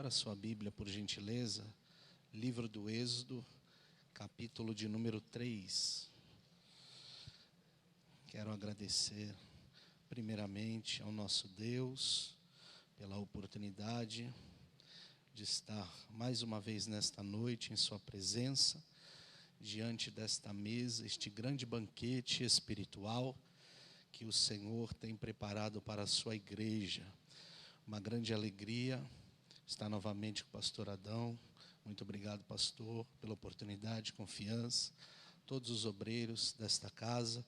Abra sua Bíblia, por gentileza, livro do Êxodo, capítulo de número 3. Quero agradecer, primeiramente, ao nosso Deus, pela oportunidade de estar mais uma vez nesta noite em sua presença, diante desta mesa, este grande banquete espiritual que o Senhor tem preparado para a sua igreja. Uma grande alegria estar novamente com o pastor Adão. Muito obrigado, pastor, pela oportunidade, confiança. Todos os obreiros desta casa,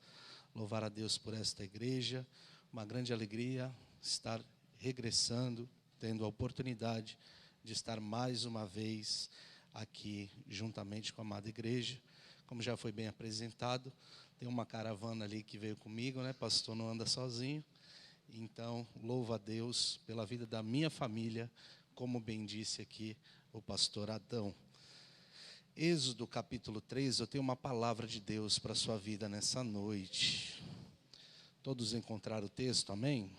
louvar a Deus por esta igreja. Uma grande alegria estar regressando, tendo a oportunidade de estar mais uma vez aqui, juntamente com a amada igreja. Como já foi bem apresentado, tem uma caravana ali que veio comigo, né? Pastor não anda sozinho. Então, louvo a Deus pela vida da minha família, como bem disse aqui o pastor Adão. Êxodo capítulo 3, eu tenho uma palavra de Deus para a sua vida nessa noite. Todos encontraram o texto, amém?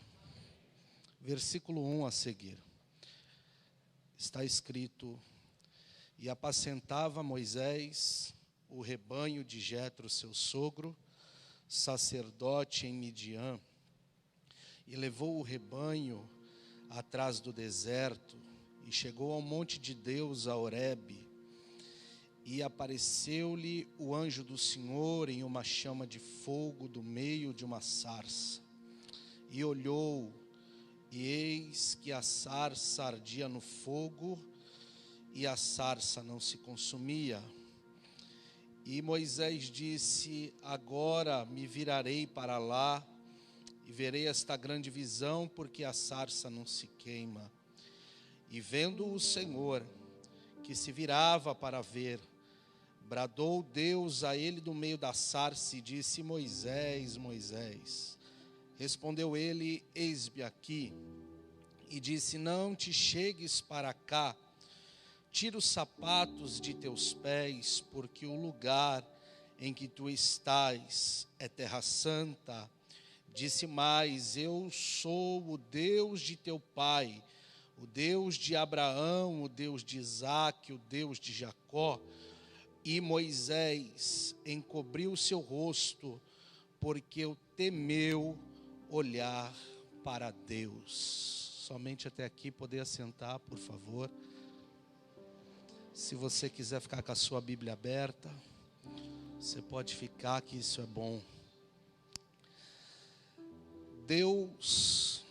Versículo 1 a seguir. Está escrito: E apacentava Moisés o rebanho de Jetro, seu sogro, sacerdote em Midian, e levou o rebanho atrás do deserto, e chegou ao monte de Deus, a Horebe, e apareceu-lhe o anjo do Senhor em uma chama de fogo do meio de uma sarça. E olhou, e eis que a sarça ardia no fogo, e a sarça não se consumia. E Moisés disse: Agora me virarei para lá, e verei esta grande visão, porque a sarça não se queima. E vendo o Senhor, que se virava para ver, bradou Deus a ele do meio da sarça, e disse: Moisés, Moisés. Respondeu ele: Eis-me aqui. E disse: Não te chegues para cá, tira os sapatos de teus pés, porque o lugar em que tu estás é terra santa. Disse mais: Eu sou o Deus de teu pai, o Deus de Abraão, o Deus de Isaque, o Deus de Jacó. E Moisés encobriu o seu rosto, porque o temeu olhar para Deus. Somente até aqui, poder assentar, por favor. Se você quiser ficar com a sua Bíblia aberta, você pode ficar, que isso é bom. Deus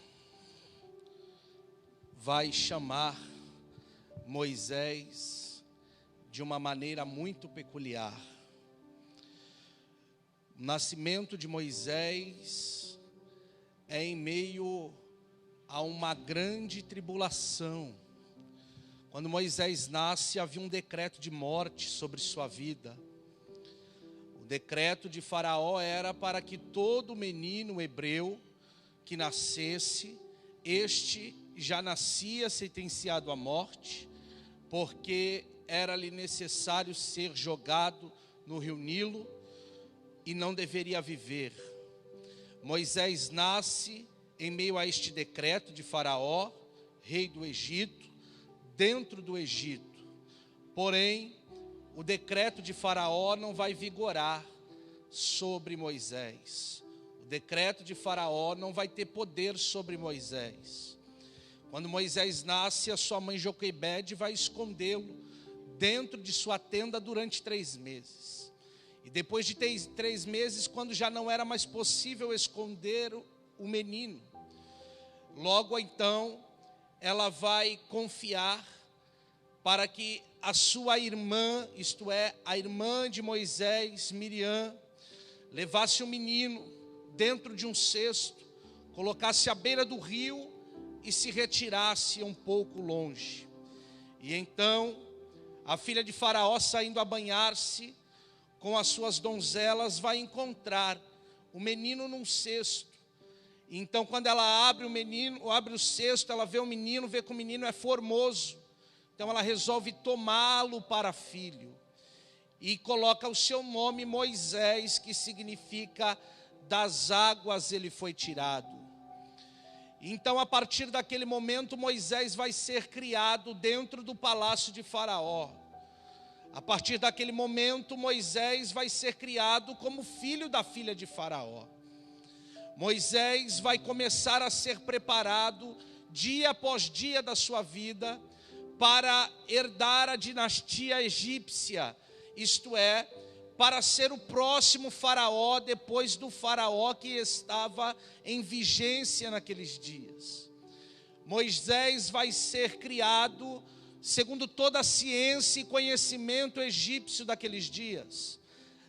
vai chamar Moisés de uma maneira muito peculiar. O nascimento de Moisés é em meio a uma grande tribulação. Quando Moisés nasce, havia um decreto de morte sobre sua vida. O decreto de Faraó era para que todo menino hebreu que nascesse, este já nascia sentenciado à morte, porque era-lhe necessário ser jogado no rio Nilo e não deveria viver. Moisés nasce em meio a este decreto de Faraó, rei do Egito, dentro do Egito. Porém, o decreto de Faraó não vai vigorar sobre Moisés. O decreto de Faraó não vai ter poder sobre Moisés. Quando Moisés nasce, a sua mãe Joquebede vai escondê-lo dentro de sua tenda durante 3 meses. E depois de 3 meses, quando já não era mais possível esconder o menino, logo então ela vai confiar para que a sua irmã, isto é, a irmã de Moisés, Miriam, levasse o menino dentro de um cesto, colocasse à beira do rio e se retirasse um pouco longe. E então, a filha de Faraó, saindo a banhar-se com as suas donzelas, vai encontrar o menino num cesto. Então, quando ela abre o cesto, ela vê o menino, vê que o menino é formoso. Então ela resolve tomá-lo para filho. E coloca o seu nome Moisés, que significa das águas ele foi tirado. Então, a partir daquele momento, Moisés vai ser criado dentro do palácio de Faraó. A partir daquele momento, Moisés vai ser criado como filho da filha de Faraó. Moisés vai começar a ser preparado dia após dia da sua vida para herdar a dinastia egípcia, isto é, para ser o próximo faraó depois do faraó que estava em vigência naqueles dias. Moisés vai ser criado segundo toda a ciência e conhecimento egípcio daqueles dias.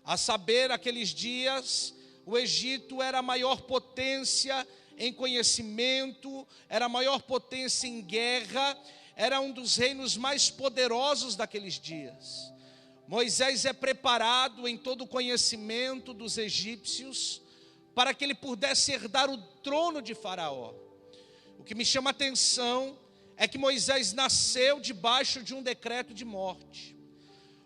A saber, aqueles dias, o Egito era a maior potência em conhecimento, era a maior potência em guerra, era um dos reinos mais poderosos daqueles dias. Moisés é preparado em todo o conhecimento dos egípcios para que ele pudesse herdar o trono de Faraó. O que me chama a atenção é que Moisés nasceu debaixo de um decreto de morte.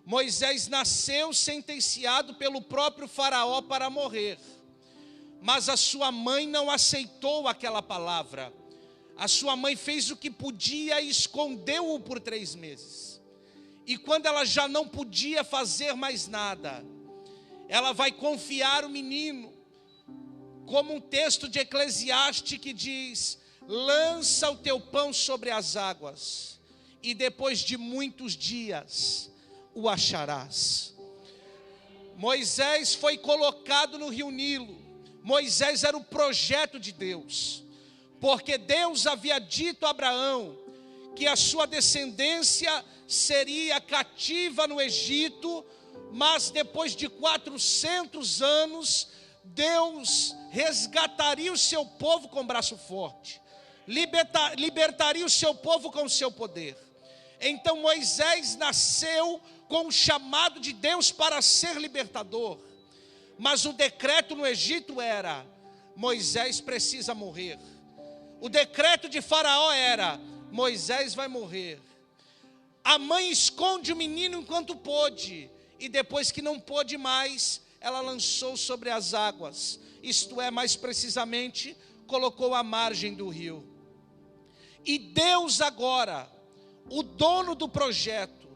Moisés nasceu sentenciado pelo próprio Faraó para morrer, mas a sua mãe não aceitou aquela palavra. A sua mãe fez o que podia e escondeu-o por 3 meses. E quando ela já não podia fazer mais nada, ela vai confiar o menino, como um texto de Eclesiastes que diz: lança o teu pão sobre as águas, e depois de muitos dias o acharás. Moisés foi colocado no rio Nilo. Moisés era o projeto de Deus, porque Deus havia dito a Abraão que a sua descendência seria cativa no Egito, mas depois de 400 anos, Deus resgataria o seu povo com braço forte, libertaria o seu povo com o seu poder. Então Moisés nasceu com o chamado de Deus para ser libertador, mas o decreto no Egito era: Moisés precisa morrer. O decreto de Faraó era: Moisés vai morrer. A mãe esconde o menino enquanto pôde, e depois que não pôde mais, ela lançou sobre as águas, isto é, mais precisamente, colocou à margem do rio. E Deus agora, o dono do projeto,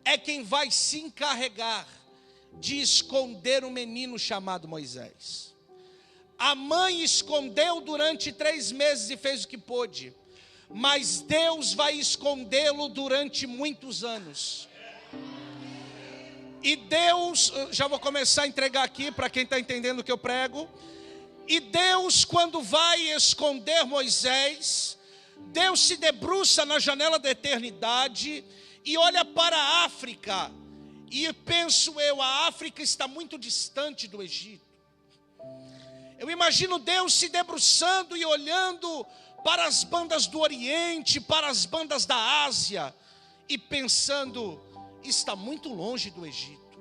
é quem vai se encarregar de esconder o menino chamado Moisés. A mãe escondeu durante 3 meses e fez o que pôde, mas Deus vai escondê-lo durante muitos anos. E Deus, já vou começar a entregar aqui para quem está entendendo o que eu prego. E Deus, quando vai esconder Moisés, Deus se debruça na janela da eternidade e olha para a África. E penso eu, a África está muito distante do Egito. Eu imagino Deus se debruçando e olhando para as bandas do Oriente, para as bandas da Ásia, e pensando: está muito longe do Egito.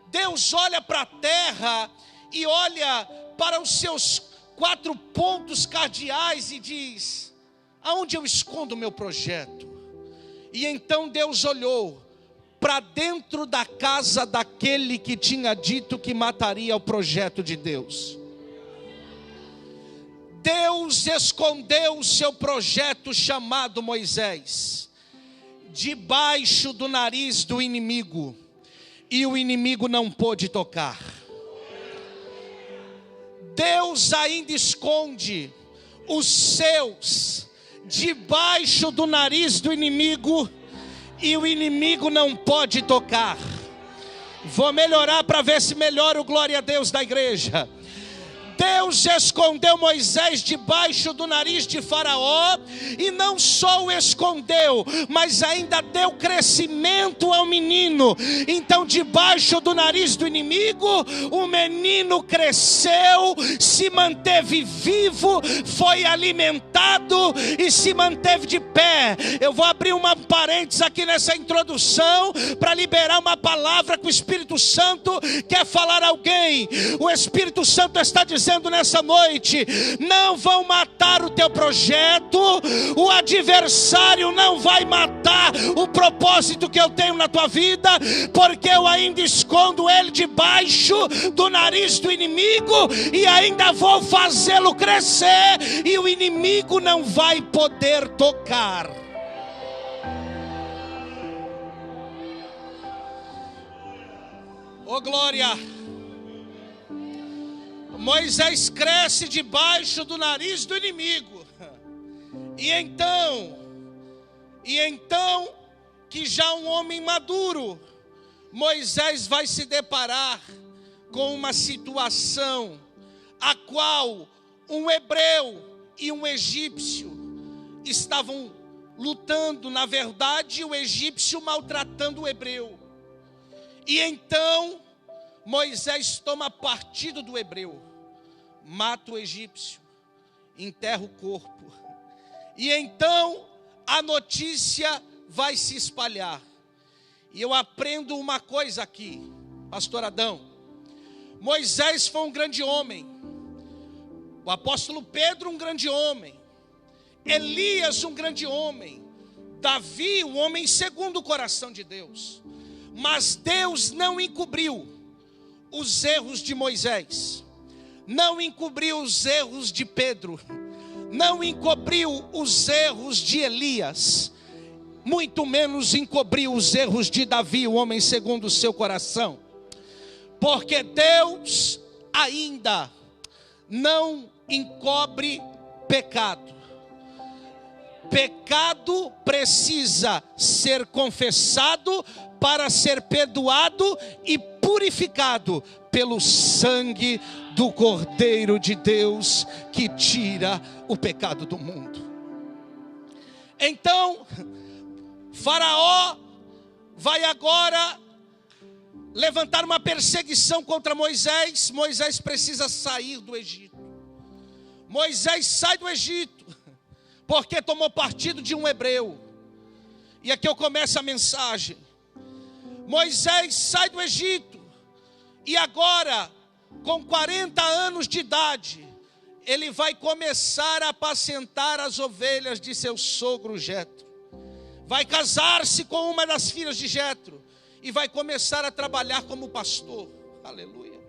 Deus olha para a terra e olha para os seus 4 pontos cardeais e diz: aonde eu escondo o meu projeto? E então Deus olhou para dentro da casa daquele que tinha dito que mataria o projeto de Deus. Deus escondeu o seu projeto chamado Moisés debaixo do nariz do inimigo, e o inimigo não pôde tocar. Deus ainda esconde os seus debaixo do nariz do inimigo, e o inimigo não pode tocar. Vou melhorar para ver se melhora o glória a Deus da igreja. Deus escondeu Moisés debaixo do nariz de Faraó, e não só o escondeu, mas ainda deu crescimento ao menino. Então, debaixo do nariz do inimigo, o menino cresceu, se manteve vivo, foi alimentado e se manteve de pé. Eu vou abrir uma parênteses aqui nessa introdução para liberar uma palavra que o Espírito Santo quer falar a alguém. O Espírito Santo está dizendo nessa noite: não vão matar o teu projeto, o adversário não vai matar o propósito que eu tenho na tua vida, porque eu ainda escondo ele debaixo do nariz do inimigo e ainda vou fazê-lo crescer, e o inimigo não vai poder tocar. Oh glória! Moisés cresce debaixo do nariz do inimigo. E então, que já um homem maduro, Moisés vai se deparar com uma situação a qual um hebreu e um egípcio estavam lutando. Na verdade, o egípcio maltratando o hebreu. E então Moisés toma partido do hebreu, mata o egípcio, enterra o corpo. E então a notícia vai se espalhar. E eu aprendo uma coisa aqui, pastor Adão. Moisés foi um grande homem. O apóstolo Pedro, um grande homem. Elias, um grande homem. Davi, um homem segundo o coração de Deus. Mas Deus não encobriu os erros de Moisés, não encobriu os erros de Pedro, não encobriu os erros de Elias, muito menos encobriu os erros de Davi, o homem segundo o seu coração, porque Deus ainda não encobre pecado. Pecado precisa ser confessado para ser perdoado e purificado pelo sangue do Cordeiro de Deus que tira o pecado do mundo. Então, Faraó vai agora levantar uma perseguição contra Moisés. Moisés precisa sair do Egito. Moisés sai do Egito porque tomou partido de um hebreu. E aqui eu começo a mensagem. Moisés sai do Egito e agora, com 40 anos de idade, ele vai começar a apacentar as ovelhas de seu sogro Jetro. Vai casar-se com uma das filhas de Jetro e vai começar a trabalhar como pastor. Aleluia.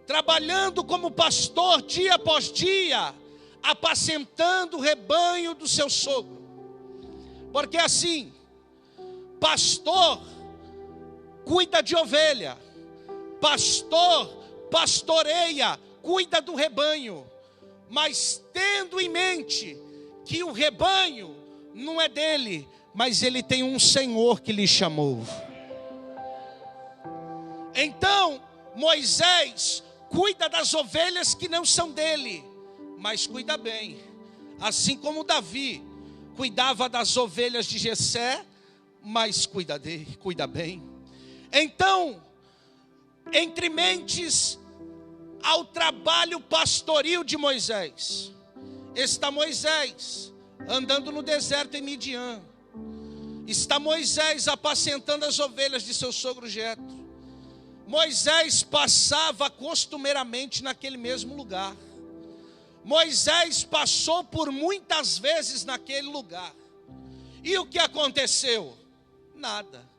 Trabalhando como pastor dia após dia, apacentando o rebanho do seu sogro. Porque assim, pastor cuida de ovelha, pastor pastoreia, cuida do rebanho, mas tendo em mente que o rebanho não é dele, mas ele tem um Senhor que lhe chamou. Então Moisés cuida das ovelhas que não são dele, mas cuida bem, assim como Davi cuidava das ovelhas de Jessé, mas cuida bem. Então, entre mentes ao trabalho pastoril de Moisés, está Moisés andando no deserto em Midian, está Moisés apacentando as ovelhas de seu sogro Jetro. Moisés passava costumeiramente naquele mesmo lugar. Moisés passou por muitas vezes naquele lugar. E o que aconteceu? Nada.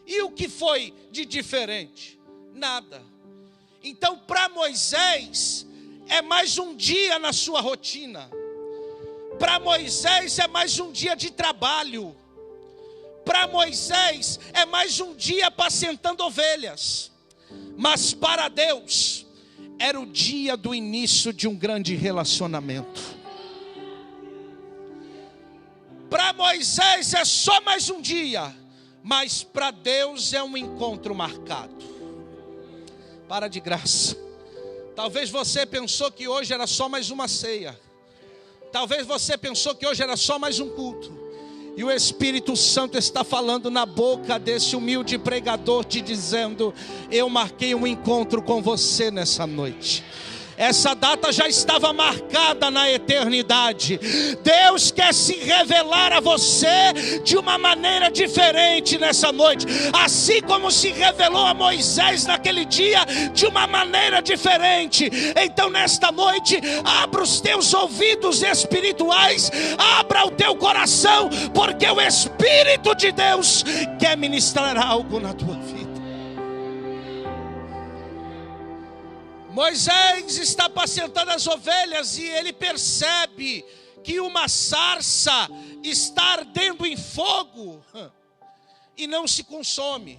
E o que foi de diferente? Nada. Então, para Moisés, é mais um dia na sua rotina. Para Moisés, é mais um dia de trabalho. Para Moisés, é mais um dia apacentando ovelhas. Mas para Deus, era o dia do início de um grande relacionamento. Para Moisés é só mais um dia, mas para Deus é um encontro marcado. Para de graça. Talvez você pensou que hoje era só mais uma ceia. Talvez você pensou que hoje era só mais um culto. E o Espírito Santo está falando na boca desse humilde pregador, te dizendo: eu marquei um encontro com você nessa noite. Essa data já estava marcada na eternidade. Deus quer se revelar a você de uma maneira diferente nessa noite. Assim como se revelou a Moisés naquele dia, de uma maneira diferente. Então nesta noite, abra os teus ouvidos espirituais, abra o teu coração, porque o Espírito de Deus quer ministrar algo na tua vida. Moisés está apacentando as ovelhas e ele percebe que uma sarça está ardendo em fogo e não se consome.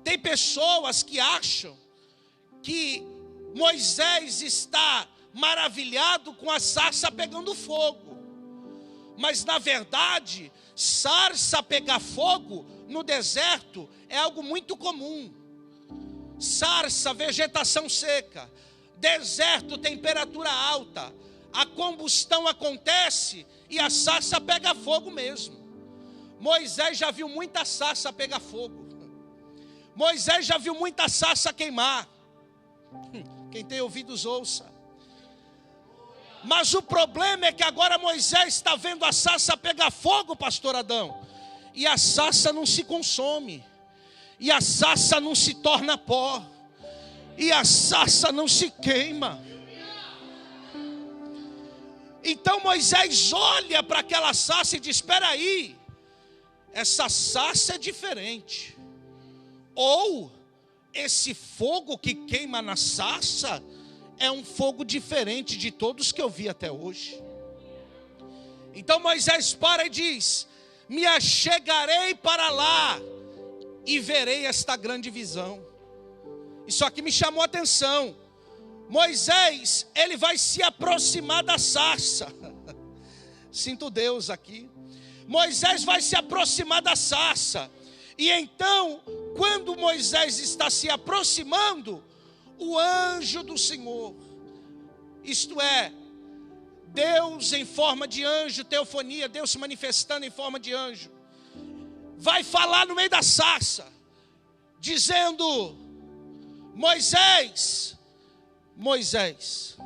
Tem pessoas que acham que Moisés está maravilhado com a sarça pegando fogo. Mas na verdade, sarça pegar fogo no deserto é algo muito comum. Sarça, vegetação seca, deserto, temperatura alta, a combustão acontece e a sarça pega fogo mesmo. Moisés já viu muita sarça pegar fogo. Moisés já viu muita sarça queimar. Quem tem ouvidos ouça. Mas o problema é que agora Moisés está vendo a sarça pegar fogo, pastor Adão, e a sarça não se consome. E a sarça não se torna pó. E a sarça não se queima. Então Moisés olha para aquela sarça e diz: espera aí, essa sarça é diferente. Ou esse fogo que queima na sarça é um fogo diferente de todos que eu vi até hoje. Então Moisés para e diz: me achegarei para lá e verei esta grande visão. Isso aqui me chamou a atenção. Moisés, ele vai se aproximar da sarça. Sinto Deus aqui. Moisés vai se aproximar da sarça. E então, quando Moisés está se aproximando, o anjo do Senhor, isto é, Deus em forma de anjo, teofonia, Deus se manifestando em forma de anjo, vai falar no meio da sarça, dizendo: Moisés, Moisés.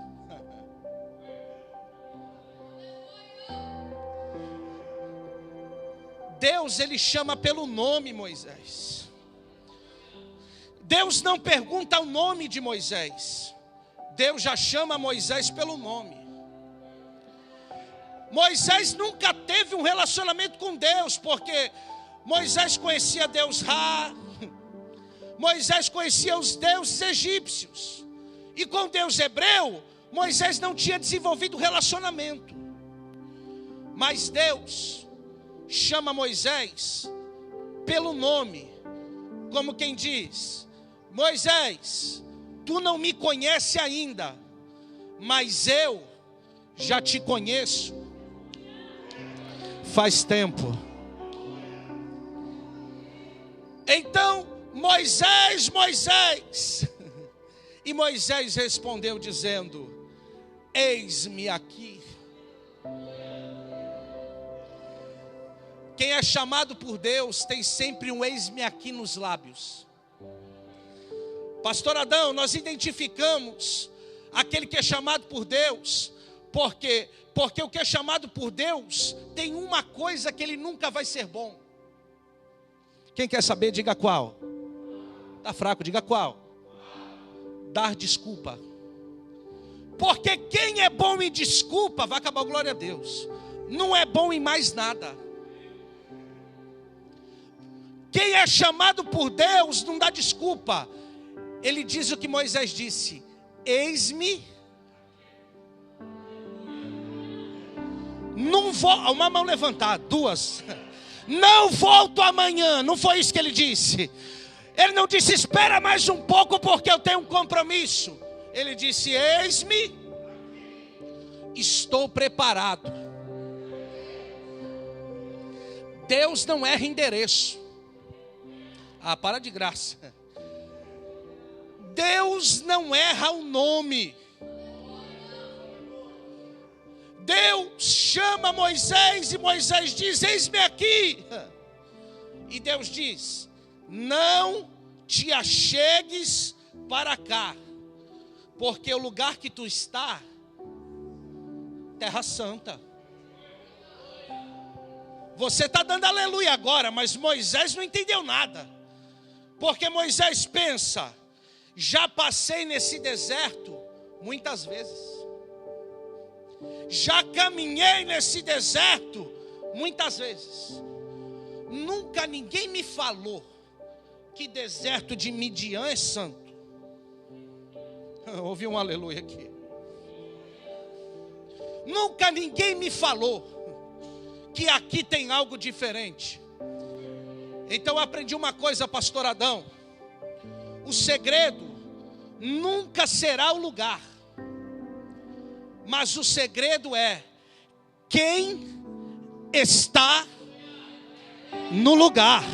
Deus, ele chama pelo nome Moisés. Deus não pergunta o nome de Moisés. Deus já chama Moisés pelo nome. Moisés nunca teve um relacionamento com Deus, porque Moisés conhecia Deus Ra, Moisés conhecia os deuses egípcios, e com Deus hebreu, Moisés não tinha desenvolvido relacionamento. Mas Deus chama Moisés pelo nome, como quem diz: Moisés, tu não me conhece ainda, mas eu já te conheço faz tempo. Então Moisés, Moisés. E Moisés respondeu dizendo: eis-me aqui. Quem é chamado por Deus tem sempre um eis-me aqui nos lábios. Pastor Adão, nós identificamos aquele que é chamado por Deus, porque o que é chamado por Deus tem uma coisa que ele nunca vai ser bom. Quem quer saber, diga qual. Está fraco, diga qual. Dar desculpa. Porque quem é bom em desculpa, vai acabar, glória a Deus, não é bom em mais nada. Quem é chamado por Deus não dá desculpa. Ele diz o que Moisés disse: eis-me. Não vou, uma mão levantada, duas. Não volto amanhã. Não foi isso que ele disse. Ele não disse: espera mais um pouco porque eu tenho um compromisso. Ele disse: eis-me, estou preparado. Deus não erra endereço. Ah, para de graça. Deus não erra o nome. Deus chama Moisés e Moisés diz: eis-me aqui. E Deus diz: não te achegues para cá, Porque o lugar que tu está, terra santa. Você está dando aleluia agora, mas Moisés não entendeu nada. Porque Moisés pensa, já passei nesse deserto muitas vezes. Já caminhei nesse deserto muitas vezes. Nunca ninguém me falou que deserto de Midian é santo. Ouvi um aleluia aqui. Nunca ninguém me falou que aqui tem algo diferente. Então eu aprendi uma coisa, pastor Adão. O segredo nunca será o lugar, mas o segredo é quem está no lugar.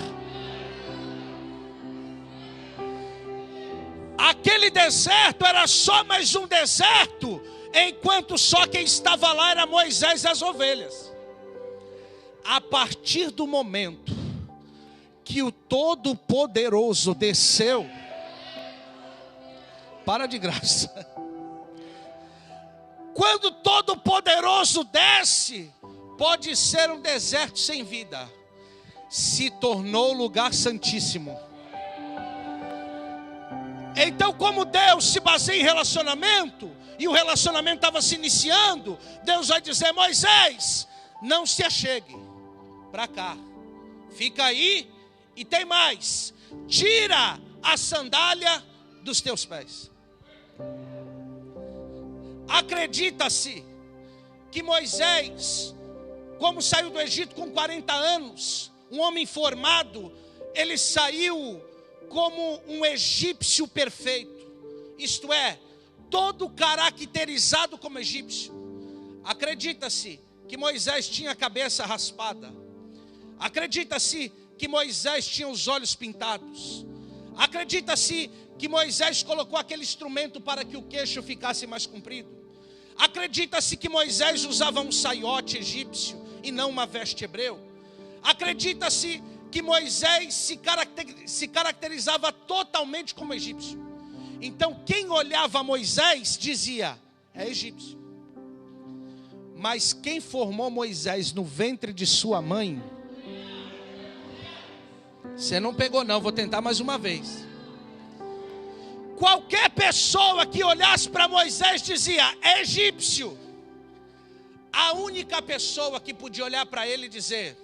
Aquele deserto era só mais um deserto, enquanto só quem estava lá era Moisés e as ovelhas. A partir do momento que o Todo-Poderoso desceu, para de graça. Quando o Todo-Poderoso desce, pode ser um deserto sem vida, se tornou lugar santíssimo. Então, como Deus se baseia em relacionamento, e o relacionamento estava se iniciando, Deus vai dizer: Moisés, não se achegue para cá, fica aí, e tem mais, tira a sandália dos teus pés. Acredita-se que Moisés, como saiu do Egito com 40 anos, um homem formado, ele saiu como um egípcio perfeito, isto é, todo caracterizado como egípcio. Acredita-se que Moisés tinha a cabeça raspada. Acredita-se que Moisés tinha os olhos pintados. Acredita-se que Moisés colocou aquele instrumento para que o queixo ficasse mais comprido. Acredita-se que Moisés usava um saiote egípcio e não uma veste hebreu. Acredita-se que Moisés se caracterizava totalmente como egípcio. Então quem olhava Moisés dizia: é egípcio. Mas quem formou Moisés no ventre de sua mãe? Você não pegou não, vou tentar mais uma vez. Qualquer pessoa que olhasse para Moisés dizia: é egípcio. A única pessoa que podia olhar para ele e dizer: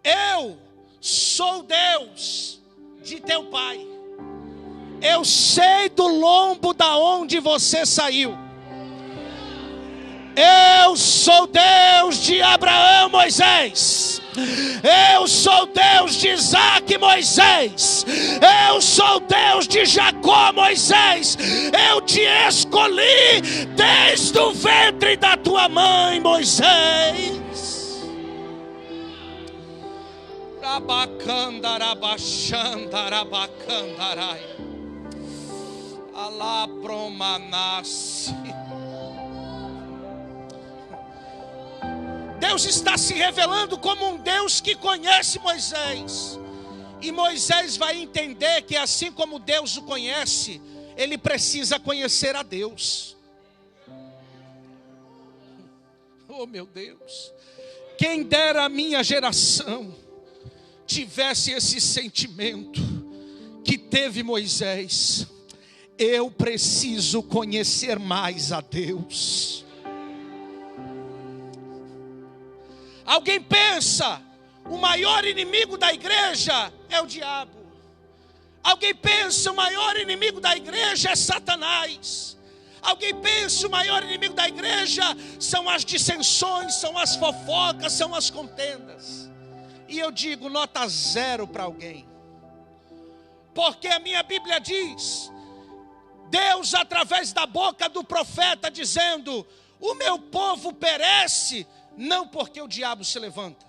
eu sou Deus de teu pai. Eu sei do lombo da onde você saiu. Eu sou Deus de Abraão, Moisés. Eu sou Deus de Isaac, Moisés. Eu sou Deus de Jacó, Moisés. Eu te escolhi desde o ventre da tua mãe, Moisés. Rabacandarabachandarabacandarai. Alá promanassi. Deus está se revelando como um Deus que conhece Moisés. E Moisés vai entender que assim como Deus o conhece, ele precisa conhecer a Deus. Oh meu Deus, quem dera a minha geração tivesse esse sentimento que teve Moisés. Eu preciso conhecer mais a Deus. Alguém pensa, o maior inimigo da igreja é o diabo. Alguém pensa, o maior inimigo da igreja é Satanás. Alguém pensa, o maior inimigo da igreja são as dissensões, são as fofocas, são as contendas. E eu digo nota 0 para alguém. Porque a minha Bíblia diz, Deus através da boca do profeta dizendo: o meu povo perece, não porque o diabo se levanta.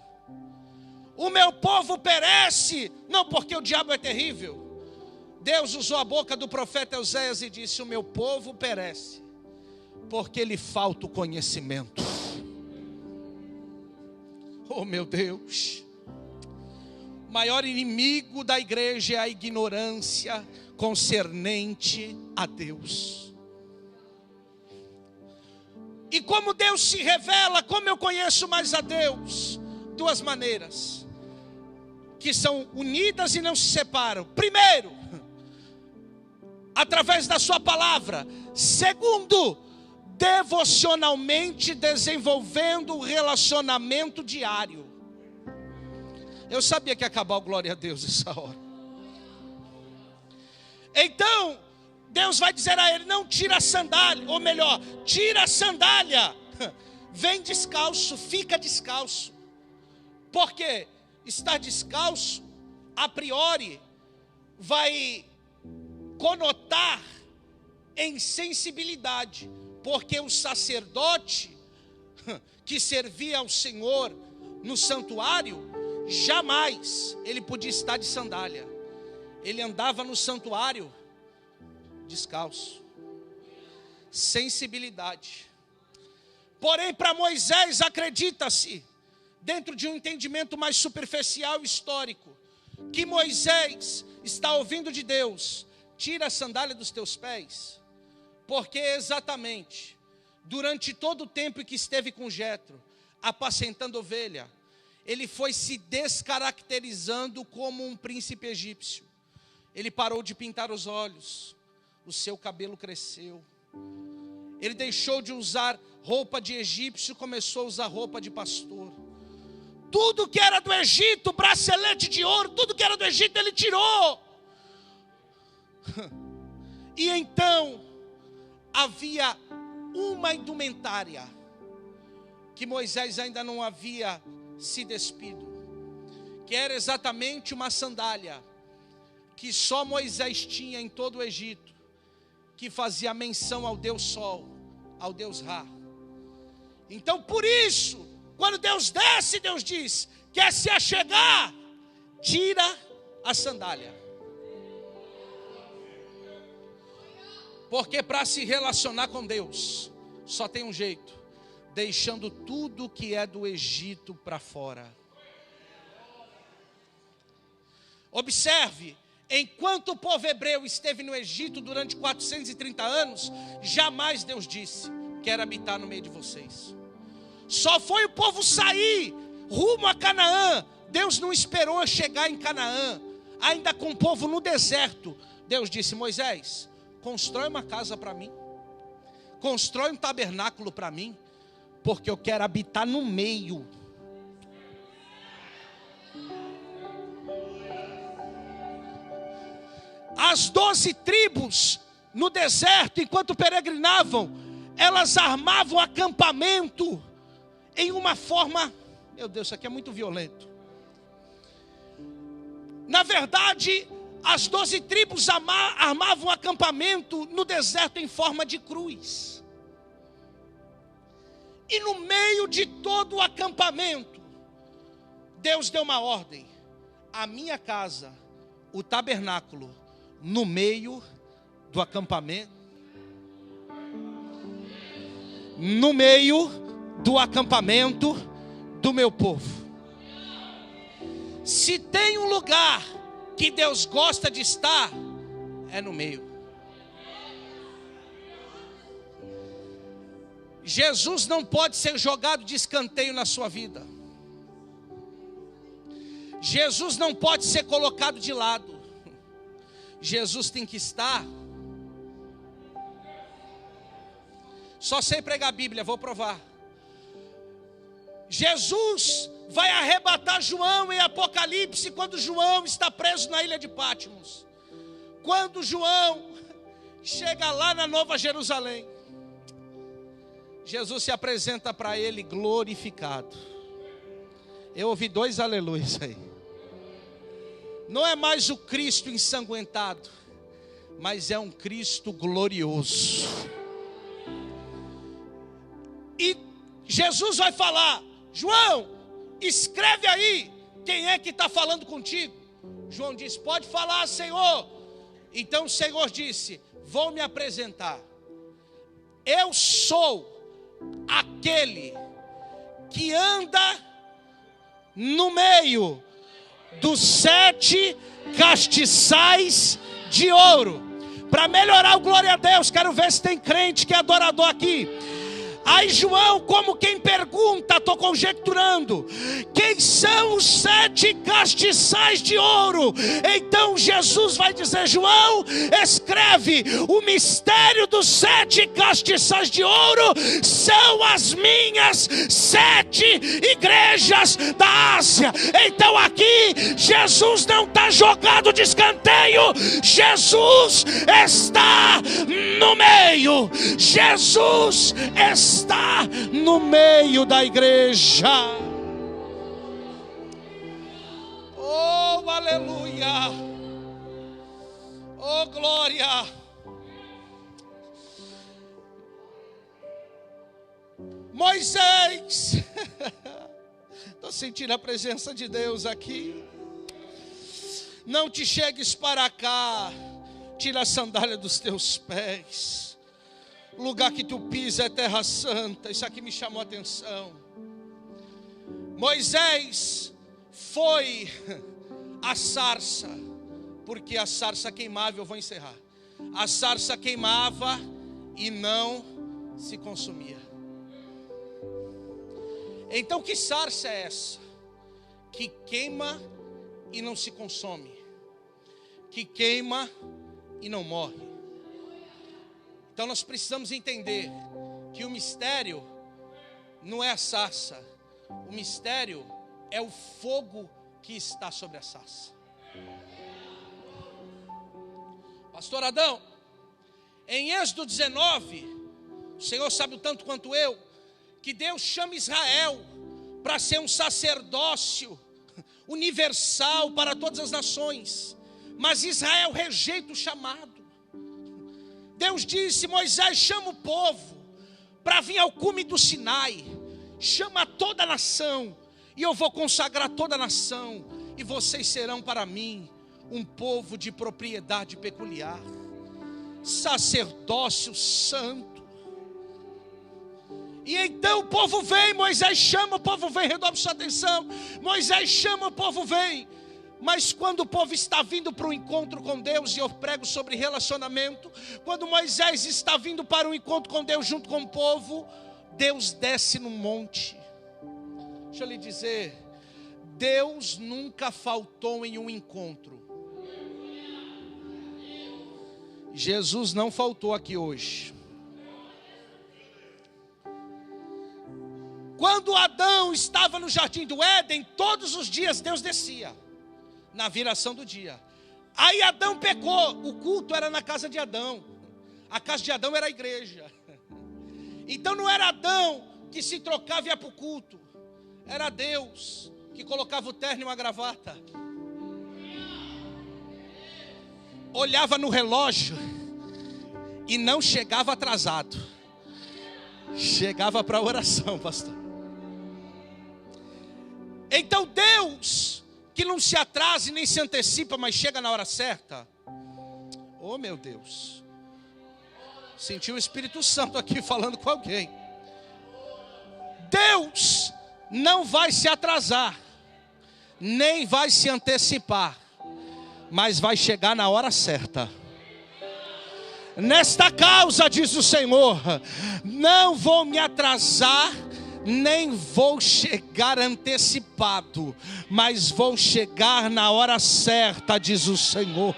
O meu povo perece, não porque o diabo é terrível. Deus usou a boca do profeta Euséias e disse: o meu povo perece, porque lhe falta o conhecimento. Oh meu Deus, maior inimigo da igreja é a ignorância concernente a Deus. E como Deus se revela, como eu conheço mais a Deus? Duas maneiras, que são unidas e não se separam. Primeiro, através da sua palavra. Segundo, devocionalmente desenvolvendo o relacionamento diário. Eu sabia que ia acabar o glória a Deus essa hora. Então, Deus vai dizer a ele: não tira a sandália, ou melhor, tira a sandália, vem descalço, fica descalço. Porque estar descalço, a priori, vai conotar em sensibilidade, porque o sacerdote que servia ao Senhor no santuário, jamais ele podia estar de sandália. Ele andava no santuário descalço. Sensibilidade. Porém, para Moisés, acredita-se, dentro de um entendimento mais superficial e histórico, que Moisés está ouvindo de Deus: tira a sandália dos teus pés. Porque exatamente durante todo o tempo que esteve com Jetro, apacentando ovelha, ele foi se descaracterizando como um príncipe egípcio. Ele parou de pintar os olhos, o seu cabelo cresceu, ele deixou de usar roupa de egípcio, começou a usar roupa de pastor. Tudo que era do Egito, bracelete de ouro, tudo que era do Egito ele tirou. E então havia uma indumentária que Moisés ainda não havia se despido, que era exatamente uma sandália que só Moisés tinha em todo o Egito, que fazia menção ao Deus Sol, ao Deus Ra. Então por isso, quando Deus desce, Deus diz: quer se achegar, tira a sandália. Porque para se relacionar com Deus, só tem um jeito: deixando tudo que é do Egito para fora. Observe, enquanto o povo hebreu esteve no Egito durante 430 anos, jamais Deus disse: quero habitar no meio de vocês. Só foi o povo sair rumo a Canaã. Deus não esperou chegar em Canaã, ainda com o povo no deserto. Deus disse: Moisés, constrói uma casa para mim, constrói um tabernáculo para mim, porque eu quero habitar no meio. As 12 tribos no deserto, enquanto peregrinavam, elas armavam acampamento em uma forma, meu Deus, isso aqui é muito violento. Na verdade, as 12 tribos armavam acampamento no deserto em forma de cruz. E no meio de todo o acampamento, Deus deu uma ordem: a minha casa, o tabernáculo, no meio do acampamento, no meio do acampamento do meu povo. Se tem um lugar que Deus gosta de estar, é no meio. Jesus não pode ser jogado de escanteio na sua vida. Jesus não pode ser colocado de lado. Jesus tem que estar. Só sei pregar a Bíblia, vou provar. Jesus vai arrebatar João em Apocalipse, quando João está preso na ilha de Patmos. Quando João chega lá na Nova Jerusalém, Jesus se apresenta para ele glorificado. Eu ouvi 2 aleluias aí. Não é mais o Cristo ensanguentado, mas é um Cristo glorioso. E Jesus vai falar: João, escreve aí quem é que está falando contigo. João disse: pode falar, Senhor. Então o Senhor disse: vou me apresentar. Eu sou aquele que anda no meio dos 7 castiçais de ouro. Para melhorar o glória a Deus, quero ver se tem crente que é adorador aqui. Aí João, como quem pergunta, estou conjecturando, quem são os 7 castiçais de ouro? Então Jesus vai dizer: João, escreve, o mistério dos 7 castiçais de ouro são as minhas 7 igrejas da Ásia. Então aqui Jesus não está jogado de escanteio, Jesus está no meio, Jesus está no meio da igreja. Oh, aleluia. Oh, glória. Moisés, estou sentindo a presença de Deus aqui. Não te chegues para cá, tira a sandália dos teus pés. O lugar que tu pisa é terra santa. Isso aqui me chamou a atenção. Moisés foi a sarça, porque a sarça queimava, eu vou encerrar. A sarça queimava e não se consumia. Então que sarça é essa? Que queima e não se consome, que queima e não morre. Então nós precisamos entender que o mistério não é a sarça, o mistério é o fogo que está sobre a sarça. Pastor Adão, em Êxodo 19, o Senhor sabe o tanto quanto eu, que Deus chama Israel para ser um sacerdócio universal para todas as nações, mas Israel rejeita o chamado. Deus disse: Moisés, chama o povo para vir ao cume do Sinai, chama toda a nação, e eu vou consagrar toda a nação, e vocês serão para mim um povo de propriedade peculiar, sacerdócio santo. E então o povo vem, Moisés chama, o povo vem, redobre sua atenção, Moisés chama, o povo vem. Mas quando o povo está vindo para o encontro com Deus, e eu prego sobre relacionamento, quando Moisés está vindo para o encontro com Deus junto com o povo, Deus desce no monte. Deixa eu lhe dizer, Deus nunca faltou em um encontro. Jesus não faltou aqui hoje. Quando Adão estava no jardim do Éden, todos os dias Deus descia, na viração do dia. Aí Adão pecou, o culto era na casa de Adão, a casa de Adão era a igreja. Então não era Adão que se trocava e ia para o culto, era Deus que colocava o terno e uma gravata, olhava no relógio e não chegava atrasado, chegava para a oração, pastor. Então Deus, que não se atrasa e nem se antecipa, mas chega na hora certa. Oh meu Deus, senti o Espírito Santo aqui falando com alguém. Deus não vai se atrasar, nem vai se antecipar, mas vai chegar na hora certa. Nesta causa, diz o Senhor, não vou me atrasar, nem vou chegar antecipado, mas vou chegar na hora certa, diz o Senhor.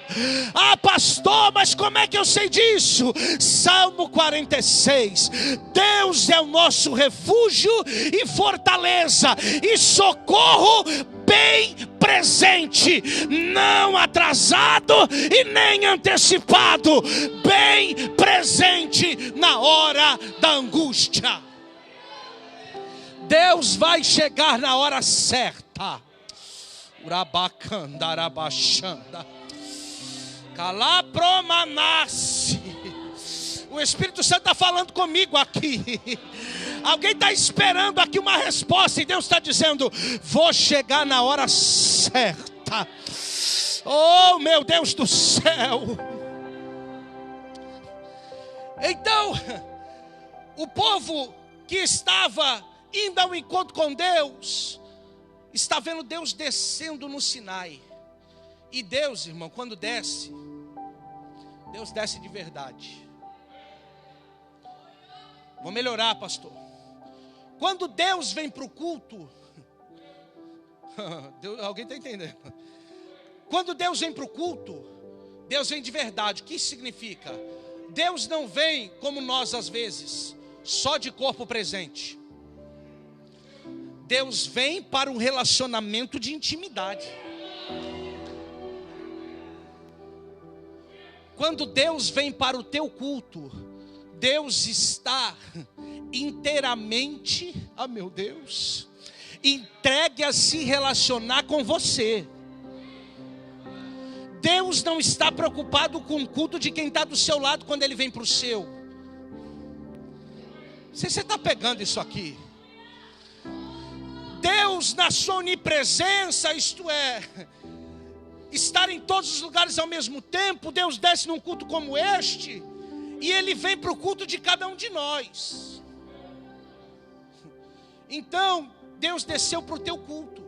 Ah, pastor, mas como é que eu sei disso? Salmo 46, Deus é o nosso refúgio e fortaleza, e socorro bem presente, não atrasado e nem antecipado, bem presente na hora da angústia. Deus vai chegar na hora certa. Urabacandarabachanda. Calapromanassi. O Espírito Santo está falando comigo aqui. Alguém está esperando aqui uma resposta, e Deus está dizendo: vou chegar na hora certa. Oh meu Deus do céu. Então o povo que estava indo ao encontro com Deus está vendo Deus descendo no Sinai. E Deus, irmão, quando desce, Deus desce de verdade. Vou melhorar, pastor. Quando Deus vem para o culto, alguém está entendendo? Quando Deus vem para o culto, Deus vem de verdade. O que isso significa? Deus não vem como nós às vezes, só de corpo presente. Deus vem para um relacionamento de intimidade. Quando Deus vem para o teu culto, Deus está inteiramente, meu Deus, entregue a se relacionar com você. Deus não está preocupado com o culto de quem está do seu lado quando Ele vem para o seu. Você está pegando isso aqui? Deus na sua onipresença, isto é, estar em todos os lugares ao mesmo tempo. Deus desce num culto como este, e Ele vem para o culto de cada um de nós. Então, Deus desceu para o teu culto,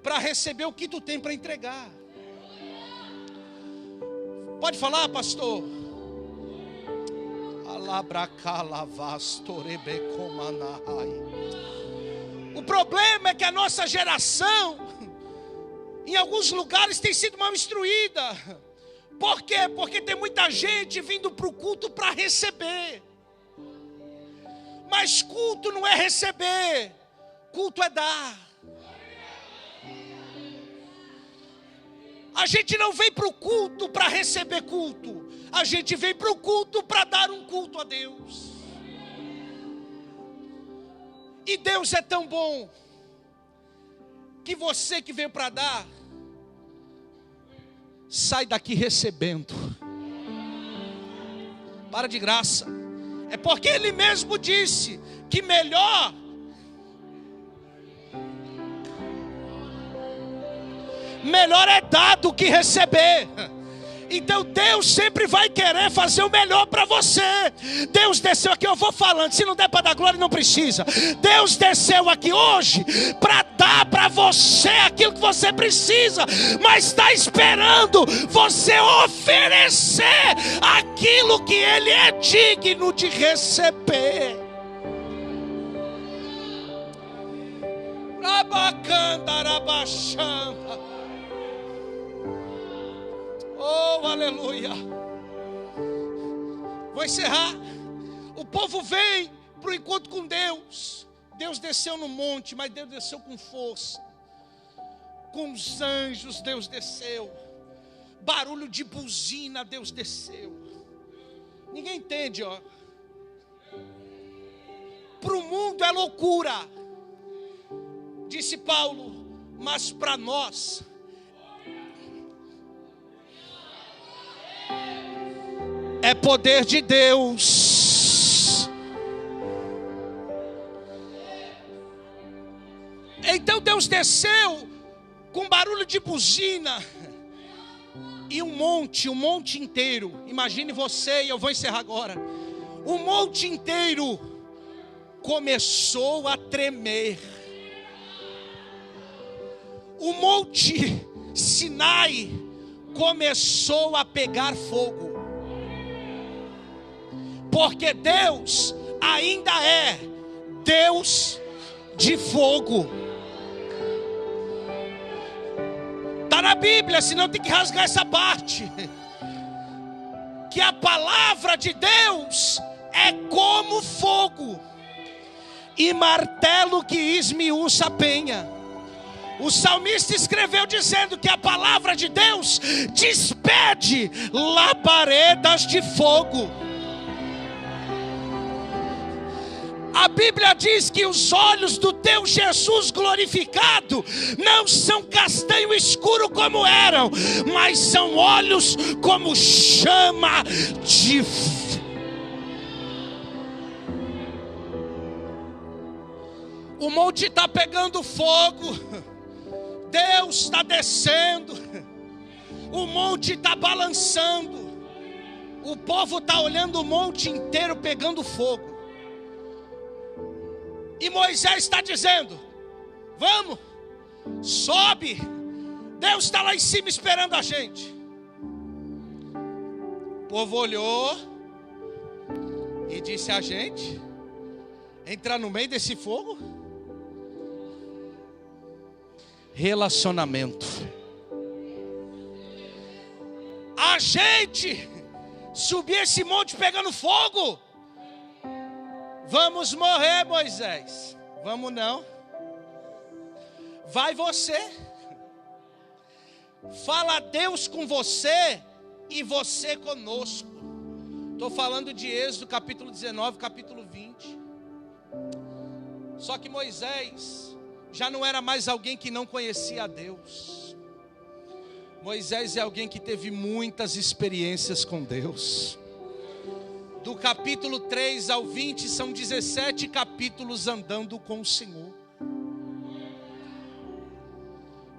para receber o que tu tem para entregar. Pode falar, pastor? O problema é que a nossa geração, em alguns lugares, tem sido mal instruída. Por quê? Porque tem muita gente vindo para o culto para receber. Mas culto não é receber, culto é dar. A gente não vem para o culto para receber culto. A gente vem para o culto para dar um culto a Deus. E Deus é tão bom, que você que veio para dar, sai daqui recebendo. Para de graça. É porque Ele mesmo disse que melhor é dar do que receber. Então Deus sempre vai querer fazer o melhor para você. Deus desceu aqui, eu vou falando, se não der para dar glória não precisa. Deus desceu aqui hoje para dar para você aquilo que você precisa, mas está esperando você oferecer aquilo que Ele é digno de receber. Rabacandarabachanda. Oh, aleluia. Vou encerrar. O povo veio para o encontro com Deus. Deus desceu no monte, mas Deus desceu com força. Com os anjos Deus desceu. Barulho de buzina Deus desceu. Ninguém entende, ó. Para o mundo é loucura, disse Paulo, mas para nós é poder de Deus. Então Deus desceu com barulho de buzina. E um monte inteiro. Imagine você, e eu vou encerrar agora. O monte inteiro começou a tremer. O monte Sinai começou a pegar fogo. Porque Deus ainda é Deus de fogo. Está na Bíblia, senão tem que rasgar essa parte. Que a palavra de Deus é como fogo, e martelo que esmiuça a penha. O salmista escreveu dizendo que a palavra de Deus despede labaredas de fogo. A Bíblia diz que os olhos do teu Jesus glorificado não são castanho escuro como eram, mas são olhos como chama de fogo. O monte está pegando fogo, Deus está descendo, o monte está balançando, o povo está olhando o monte inteiro pegando fogo. E Moisés está dizendo: Vamos, sobe. Deus está lá em cima esperando a gente. O povo olhou e disse a gente entrar no meio desse fogo. Relacionamento. A gente subir esse monte pegando fogo. Vamos morrer, Moisés. Vamos não. Vai você. Fala Deus com você e você conosco. Estou falando de Êxodo capítulo 19, capítulo 20. Só que Moisés já não era mais alguém que não conhecia a Deus. Moisés é alguém que teve muitas experiências com Deus. Do capítulo 3 ao 20 são 17 capítulos andando com o Senhor.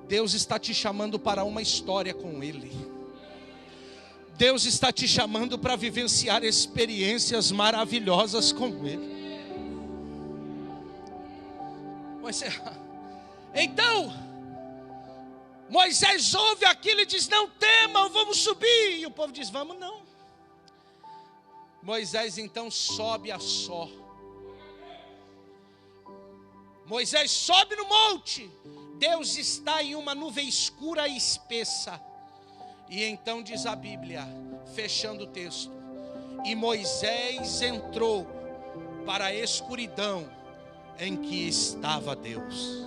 Deus está te chamando para uma história com Ele. Deus está te chamando para vivenciar experiências maravilhosas com Ele. Então, Moisés ouve aquilo e diz: não temam, vamos subir. E o povo diz: vamos não. Moisés então sobe a só. Moisés sobe no monte. Deus está em uma nuvem escura e espessa. E então diz a Bíblia, fechando o texto: e Moisés entrou para a escuridão em que estava Deus.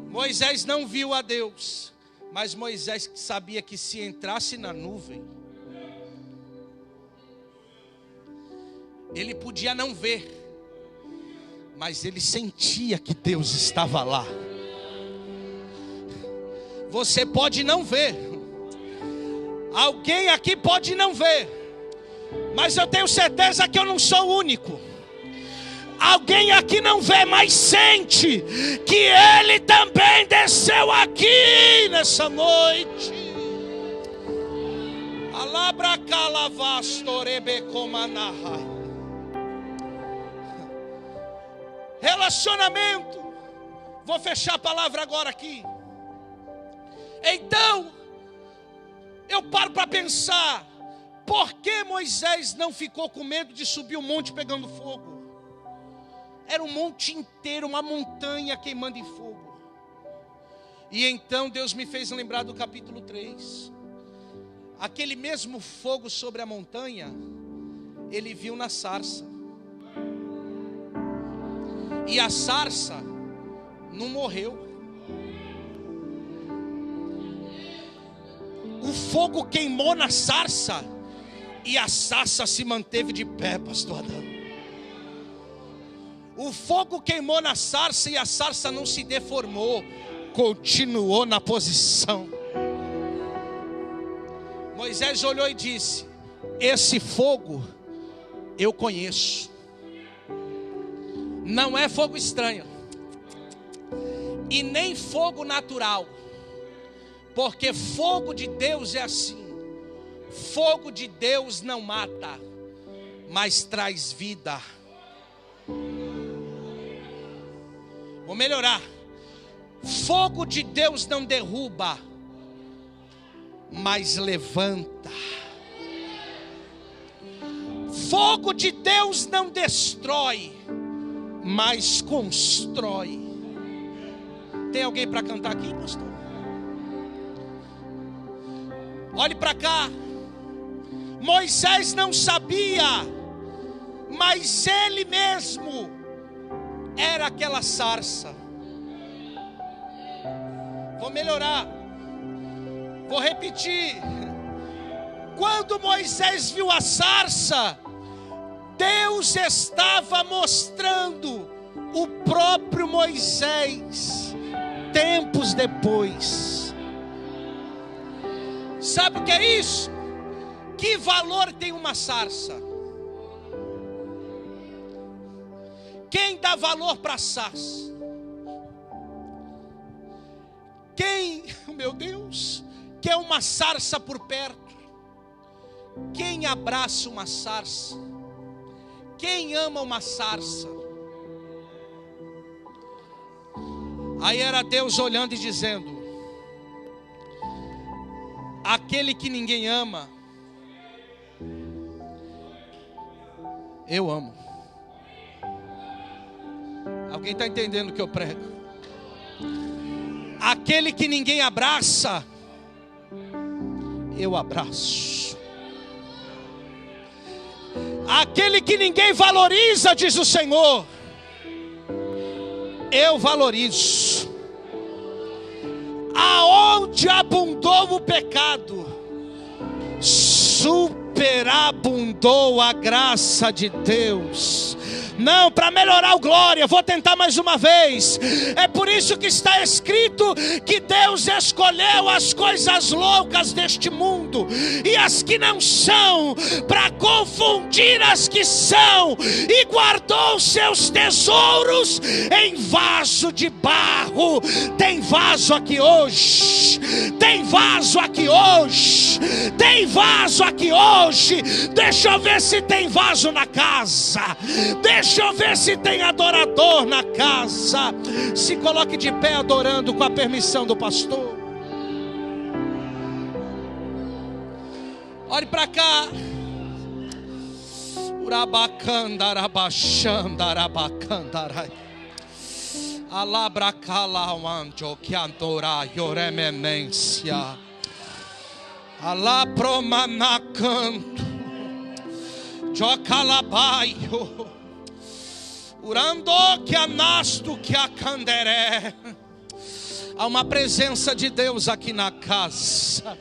Moisés não viu a Deus, mas Moisés sabia que se entrasse na nuvem, ele podia não ver, mas ele sentia que Deus estava lá. Você pode não ver, alguém aqui pode não ver, mas eu tenho certeza que eu não sou o único. Alguém aqui não vê, mas sente que Ele também desceu aqui nessa noite. Relacionamento. Vou fechar a palavra agora aqui. Então, eu paro para pensar: por que Moisés não ficou com medo de subir o monte pegando fogo? Era um monte inteiro, uma montanha queimando em fogo. E então Deus me fez lembrar do capítulo 3. Aquele mesmo fogo sobre a montanha, ele viu na sarça. E a sarça não morreu. O fogo queimou na sarça e a sarça se manteve de pé, pastor Adão. O fogo queimou na sarça e a sarça não se deformou, continuou na posição. Moisés olhou e disse: esse fogo eu conheço. Não é fogo estranho e nem fogo natural, porque fogo de Deus é assim. Fogo de Deus não mata, mas traz vida. Vou melhorar. Fogo de Deus não derruba, mas levanta. Fogo de Deus não destrói, mas constrói. Tem alguém para cantar aqui, pastor? Olhe para cá. Moisés não sabia, mas ele mesmo era aquela sarça. Vou melhorar. Vou repetir. Quando Moisés viu a sarça, Deus estava mostrando o próprio Moisés tempos depois. Sabe o que é isso? Que valor tem uma sarça? Quem dá valor para a sarça? Quem, meu Deus, quer uma sarça por perto? Quem abraça uma sarça? Quem ama uma sarça? Aí era Deus olhando e dizendo: aquele que ninguém ama, eu amo. Alguém está entendendo o que eu prego? Aquele que ninguém abraça, eu abraço. Aquele que ninguém valoriza, diz o Senhor, eu valorizo. Aonde abundou o pecado, superabundou a graça de Deus. Não, para melhorar o glória, vou tentar mais uma vez. É por isso que está escrito que Deus escolheu as coisas loucas deste mundo e as que não são, para confundir as que são, e guardou seus tesouros em vaso de barro. Tem vaso aqui hoje, tem vaso aqui hoje, tem vaso aqui hoje. Deixa eu ver se tem vaso na casa. Deixa eu ver se tem adorador na casa. Se coloque de pé adorando com a permissão do pastor. Olhe para cá. Urabacandarabachandarabacandarai. Alabracalawanjo que adora yorememência. Alapromanacanto. Jocalabaio. Urando que anasto que a canderé. Há uma presença de Deus aqui na casa.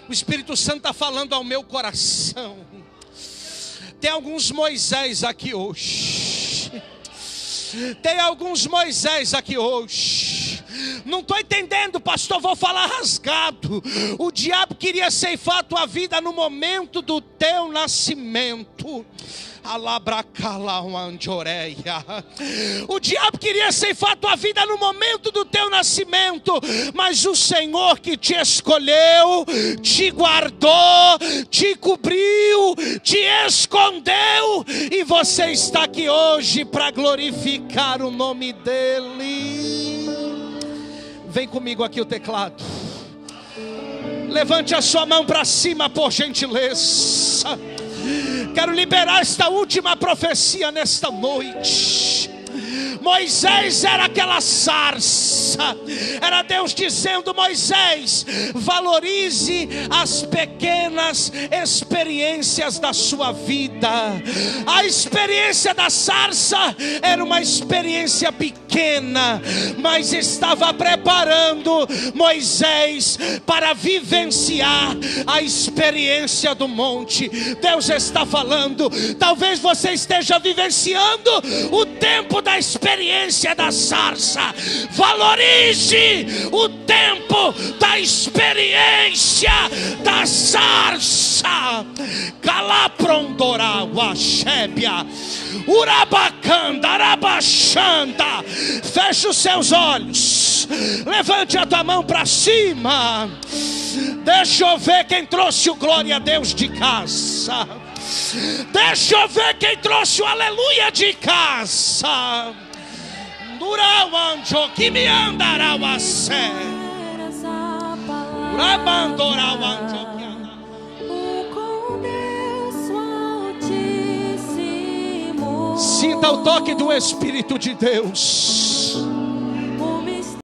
O Espírito Santo está falando ao meu coração. Tem alguns Moisés aqui hoje. Tem alguns Moisés aqui hoje. Não estou entendendo, pastor, vou falar rasgado. O diabo queria ceifar a tua vida no momento do teu nascimento. O diabo queria ceifar a tua vida no momento do teu nascimento, mas o Senhor que te escolheu, te guardou, te cobriu, te escondeu, e você está aqui hoje para glorificar o nome dEle. Vem comigo aqui o teclado. Levante a sua mão para cima, por gentileza. Quero liberar esta última profecia nesta noite. Moisés era aquela sarça. Era Deus dizendo: Moisés, valorize as pequenas experiências da sua vida. A experiência da sarça era uma experiência pequena, mas estava preparando Moisés para vivenciar a experiência do monte. Deus está falando: talvez você esteja vivenciando o tempo da experiência da sarça. Valorize o tempo da experiência da sarça. Calaprondora Washébia Urabacanda Arabachanda. Feche os seus olhos, levante a tua mão para cima. Deixa eu ver quem trouxe o glória a Deus de casa. Deixa eu ver quem trouxe o aleluia de casa. Durawanjo que me andará o sé. Urabandorawanjo que andará. Sinta o toque do Espírito de Deus.